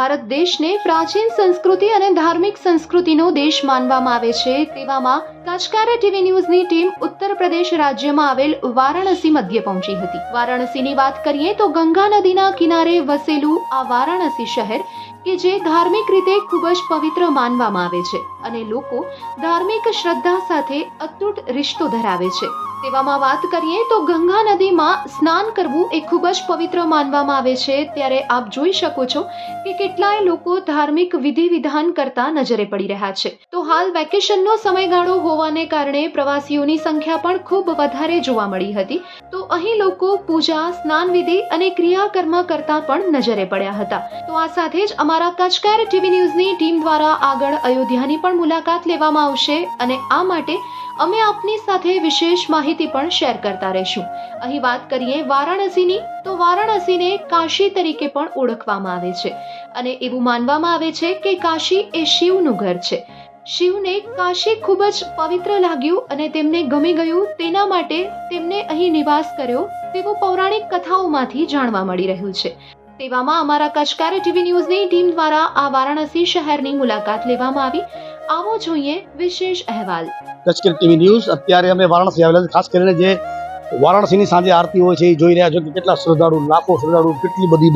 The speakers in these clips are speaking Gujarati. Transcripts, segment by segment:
ભારત દેશને પ્રાચીન સંસ્કૃતિ અને ધાર્મિક સંસ્કૃતિનો દેશ માનવામાં આવે છે, તેવામાં કાચકારા ટીવી ન્યૂઝની ટીમ ઉત્તર પ્રદેશ રાજ્યમાં આવેલ વારાણસી મધ્ય પહોંચી હતી। વારાણસીની વાત કરીએ તો ગંગા નદીના કિનારે વસેલું આ વારાણસી શહેર કે જે ધાર્મિક રીતે ખૂબ જ પવિત્ર માનવામાં આવે છે અને લોકો ધાર્મિક શ્રદ્ધા સાથે અતૂટ રિશ્તો ધરાવે છે। તેવામાં વાત કરીએ તો ગંગા નદીમાં સ્નાન કરવું એ ખૂબ જ પવિત્ર માનવામાં આવે છે, ત્યારે આપ જોઈ શકો છો કે કેટલાય લોકો ધાર્મિક વિધિ વિધાન કરતા નજરે પડી રહ્યા છે। તો હાલ વેકેશનનો સમયગાળો હોવાને કારણે પ્રવાસીઓની સંખ્યા પણ ખૂબ વધારે જોવા મળી હતી। તો અહીં લોકો પૂજા, સ્નાન વિધિ અને ક્રિયાકર્મ કરતા પણ નજરે પડ્યા હતા। તો આ સાથે જ અમારા કચકાર ટીવી ન્યૂઝની ટીમ દ્વારા આગળ અયોધ્યાની પણ મુલાકાત લેવામાં આવશે અને આ માટે અમે આપની સાથે વિશેષ માહિતી પણ શેર કરતા રહીશું। અહીં વાત કરીએ વારાણસીની તો વારાણસીને કાશી તરીકે પણ ઓળખવામાં આવે છે અને એવું માનવામાં આવે છે કે કાશી એ શિવનું ઘર છે। શિવને કાશી ખૂબ જ પવિત્ર લાગ્યું અને તેમને ગમી ગયું, તેના માટે તેમને અહીં નિવાસ કર્યો તેવું પૌરાણિક કથાઓમાંથી જાણવા મળી રહ્યું છે। તેવામાં અમારા કચકાર ટીવી ન્યૂઝની ટીમ દ્વારા આ વારાણસી શહેરની મુલાકાત લેવામાં આવી। આવો જોઈએ વિશેષ અહેવાલ। કચકાર ટીવી ન્યૂઝ અત્યારે અમે વારાણસી આવેલા છે। ખાસ કરીને જે વારાણસીની સાંજે આરતી હોય છે એ જોઈ રહ્યા છો કે કેટલા શ્રદ્ધાળુ, લાખો શ્રદ્ધાળુ, કેટલી બધી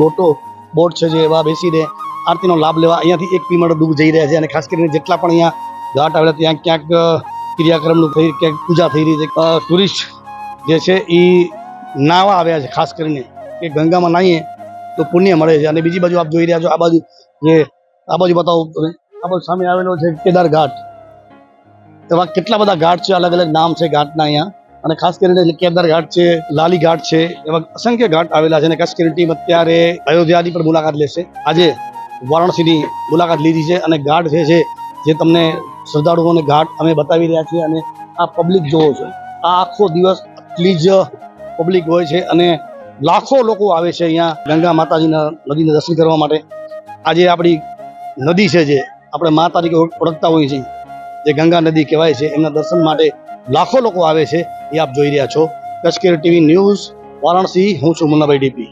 બોટ છે જે એવા બેસીને આરતીનો લાભ લેવા અહીંયાથી 1 કિલોમીટર દૂર જઈ રહ્યા છે। અને ખાસ કરીને જેટલા પણ અહીંયા ઘાટ આવેલા ત્યાં ક્યાંક ક્રિયાક્રમનું થઈ, ક્યાંક પૂજા થઈ રહી છે। ટુરિસ્ટ જે છે એ નાહવા આવ્યા છે, ખાસ કરીને કે ગંગામાં નાહીએ તો પુણ્ય મળે છે। અને બીજી બાજુ આપ જોઈ રહ્યા છો, આ બાજુ બતાવો તમે, આ બાજુ સામે આવેલો છે કેદાર ઘાટ। એવા કેટલા બધા ઘાટ છે, અલગ અલગ નામ છે ઘાટના અહીંયા। અને ખાસ કરીને કેદાર ઘાટ છે, લાલી ઘાટ છે, એવા અસંખ્ય ઘાટ આવેલા છે। અને ખાસ કરીને ટીમ અત્યારે અયોધ્યાની પણ મુલાકાત લેશે। આજે વારાણસીની મુલાકાત લીધી છે અને ઘાટ જે તમને શ્રદ્ધાળુઓને ઘાટ અમે બતાવી રહ્યા છીએ। અને આ પબ્લિક જોવો છો, આ આખો દિવસ આટલી જ પબ્લિક હોય છે અને લાખો લોકો આવે છે અહીંયા ગંગા માતાજીના નદીના દર્શન કરવા માટે। આજે આપણી નદી છે, જે આપણે મા તરીકે ઓળખતા હોઈએ છીએ, જે ગંગા નદી કહેવાય છે, એમના દર્શન માટે લાખો લોકો આવે છે, એ આપ જોઈ રહ્યા છો। કચકાર ટીવી ન્યૂઝ વારાણસી, હું છું મુન્નાભાઈ ડીપી।